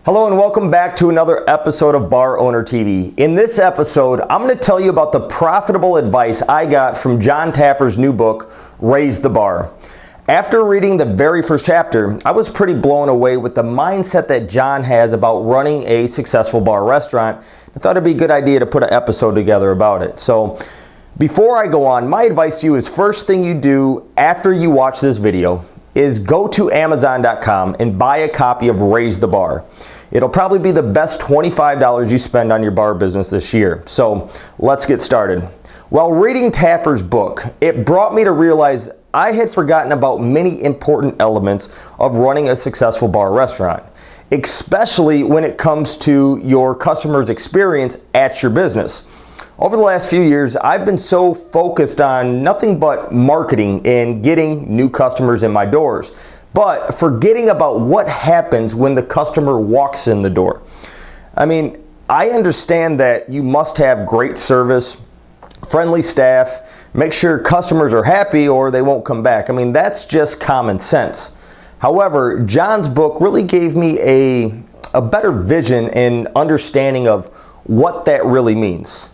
Hello and welcome back to another episode of Bar Owner TV. In this episode, I'm going to tell you about the profitable advice I got from Jon Taffer's new book, Raise the Bar. After reading the very first chapter, I was pretty blown away with the mindset that Jon has about running a successful bar restaurant. I thought it'd be a good idea to put an episode together about it. So before I go on, my advice to you is first thing you do after you watch this video is go to Amazon.com and buy a copy of Raise the Bar. It'll probably be the best $25 you spend on your bar business this year. So let's get started. While reading Taffer's book, it brought me to realize I had forgotten about many important elements of running a successful bar restaurant, especially when it comes to your customer's experience at your business. Over the last few years, I've been so focused on nothing but marketing and getting new customers in my doors, but forgetting about what happens when the customer walks in the door. I mean, I understand that you must have great service, friendly staff, make sure customers are happy or they won't come back. I mean, that's just common sense. However, Jon's book really gave me a better vision and understanding of what that really means.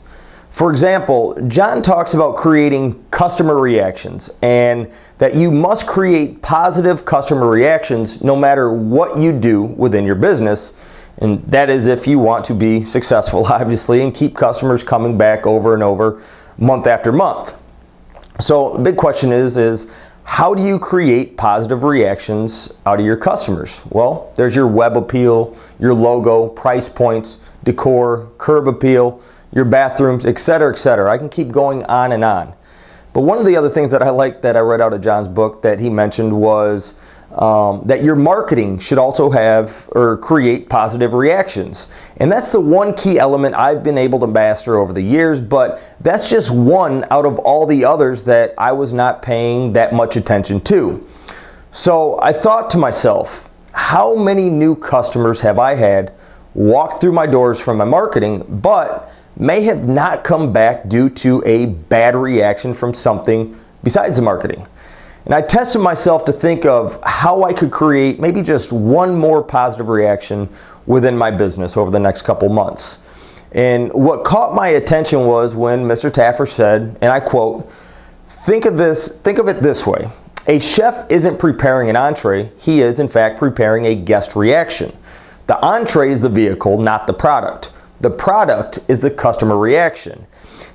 For example, Jon talks about creating customer reactions and that you must create positive customer reactions no matter what you do within your business. And that is if you want to be successful, obviously, and keep customers coming back over and over month after month. So the big question is how do you create positive reactions out of your customers? Well, there's your web appeal, your logo, price points, decor, curb appeal, your bathrooms, etc., etc. I can keep going on and on. But one of the other things that I like that I read out of Jon's book that he mentioned was that your marketing should also have or create positive reactions. And that's the one key element I've been able to master over the years, but that's just one out of all the others that I was not paying that much attention to. So I thought to myself, how many new customers have I had walk through my doors from my marketing, but may have not come back due to a bad reaction from something besides the marketing? And I tested myself to think of how I could create maybe just one more positive reaction within my business over the next couple months. And what caught my attention was when Mr. Taffer said, and I quote, think of it this way. A chef isn't preparing an entree, he is in fact preparing a guest reaction. The entree is the vehicle, not the product. The product is the customer reaction.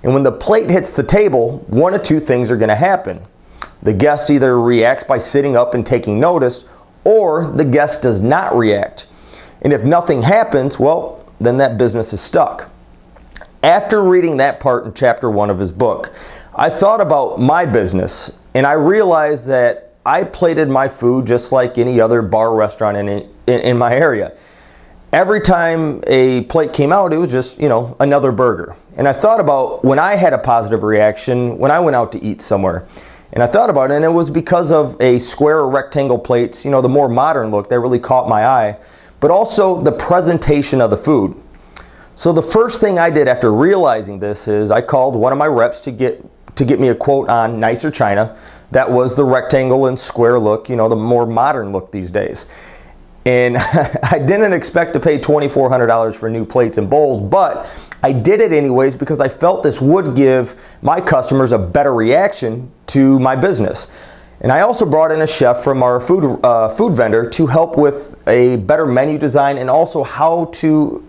And when the plate hits the table, one of two things are going to happen. The guest either reacts by sitting up and taking notice, or the guest does not react. And if nothing happens, well, then that business is stuck. After reading that part in chapter 1 of his book, I thought about my business, and I realized that I plated my food just like any other bar restaurant in my area. Every time a plate came out, it was just, another burger. And I thought about when I had a positive reaction when I went out to eat somewhere. And I thought about it, and it was because of a square or rectangle plates, the more modern look that really caught my eye, but also the presentation of the food. So the first thing I did after realizing this is I called one of my reps to get me a quote on nicer china. That was the rectangle and square look, the more modern look these days. And I didn't expect to pay $2,400 for new plates and bowls, but I did it anyways because I felt this would give my customers a better reaction to my business. And I also brought in a chef from our food vendor to help with a better menu design and also how to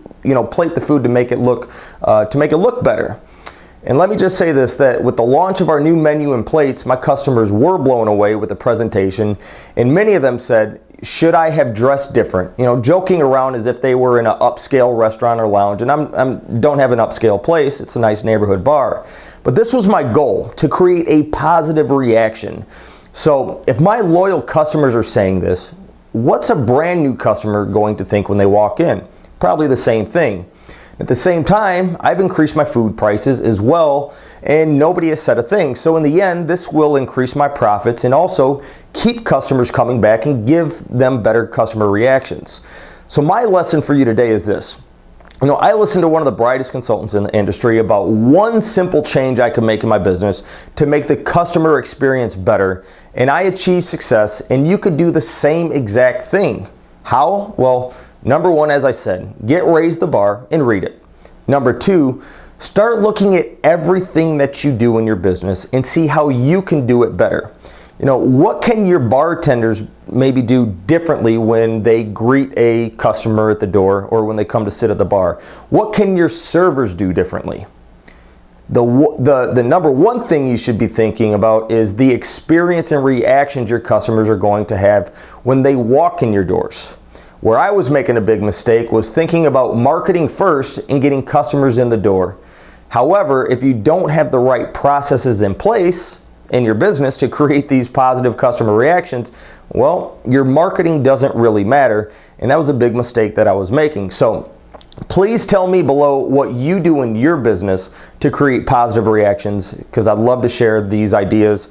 plate the food to make it look better. And let me just say this, that with the launch of our new menu and plates, my customers were blown away with the presentation, and many of them said, should I have dressed different? Joking around as if they were in an upscale restaurant or lounge, and I don't have an upscale place, it's a nice neighborhood bar. But this was my goal, to create a positive reaction. So if my loyal customers are saying this, what's a brand new customer going to think when they walk in? Probably the same thing. At the same time, I've increased my food prices as well, and nobody has said a thing. So in the end, this will increase my profits and also keep customers coming back and give them better customer reactions. So my lesson for you today is this. I listened to one of the brightest consultants in the industry about one simple change I could make in my business to make the customer experience better, and I achieved success, and you could do the same exact thing. How? Well, Number one, as I said, get Raise the Bar and read it. Number two, start looking at everything that you do in your business and see how you can do it better. What can your bartenders maybe do differently when they greet a customer at the door or when they come to sit at the bar? What can your servers do differently? The number one thing you should be thinking about is the experience and reactions your customers are going to have when they walk in your doors. Where I was making a big mistake was thinking about marketing first and getting customers in the door. However, if you don't have the right processes in place in your business to create these positive customer reactions, well, your marketing doesn't really matter, and that was a big mistake that I was making. So please tell me below what you do in your business to create positive reactions, because I'd love to share these ideas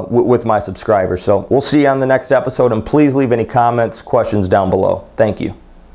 with my subscribers. So we'll see you on the next episode, and please leave any comments, questions down below. Thank you.